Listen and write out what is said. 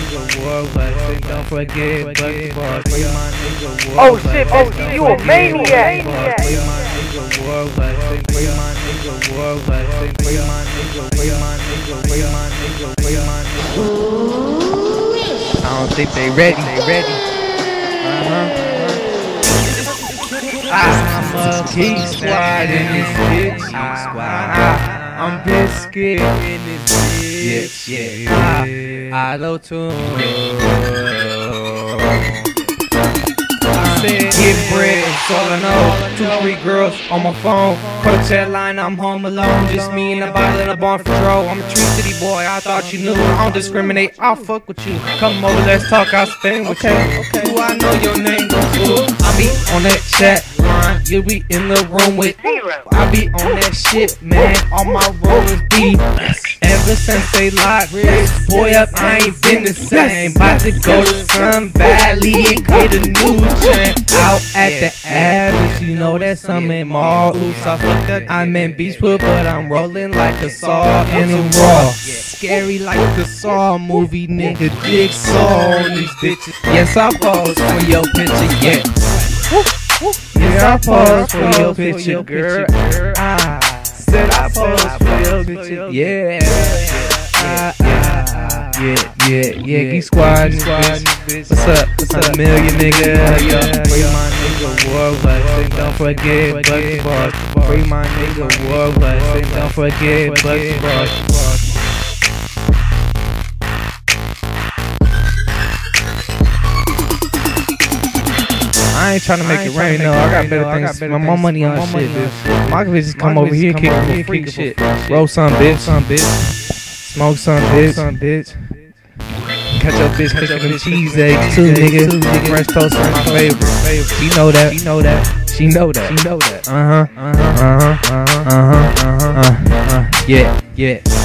nigga worldwide. Don't forget, free my nigga worldwide. Oh shit, biscuit, you a maniac. Free my nigga worldwide. Free my nigga worldwide. Free my nigga, free my nigga, free my nigga, free my nigga. I don't think they ready. I'm a Geek Squad in this bitch. I'm Biscuit in this bitch. Auto-tune. Get bread, that's all I know. 2, 3 girls on my phone. Call the chat line, I'm home alone. Just me and a bottle in a bar for Dro. I'm a true city boy, I thought you knew. I don't discriminate, I'll fuck with you. Come over, let's talk, I'll spend with you. Do I know your name? I'll be on that chat line. You'll be in the room with Zero. I be on that shit, man. All my rollers be. Ever since they locked this boy up, I ain't been the same. About to go to Sun Valley and get a new chain. Out at the Abbas, you know that something more. Oops, I fucked up. I'm in Beachwood, but I'm rolling like a saw in a raw. Scary like the Saw movie, nigga. Jigsaw on these bitches. Yes, I pose for your picture, yeah. Yes, I pose for your picture, girl. Said I pose for your picture, yeah. Yeah, Geek Squad, bitch. What's up? What's up, million nigga? Free my nigga worldwide. Don't forget, Bucky Boss. Free my nigga worldwide. Don't forget, Bucky Boss. I ain't trying to make it rain, no. I got better things. My more money on shit, bitch. My bitches come over here, kick me free shit. Roll some, bitch. Smoke some, bitch. Catch your bitch cooking them cheese eggs too, nigga. Fresh toast is my favorite. She know that. Yeah.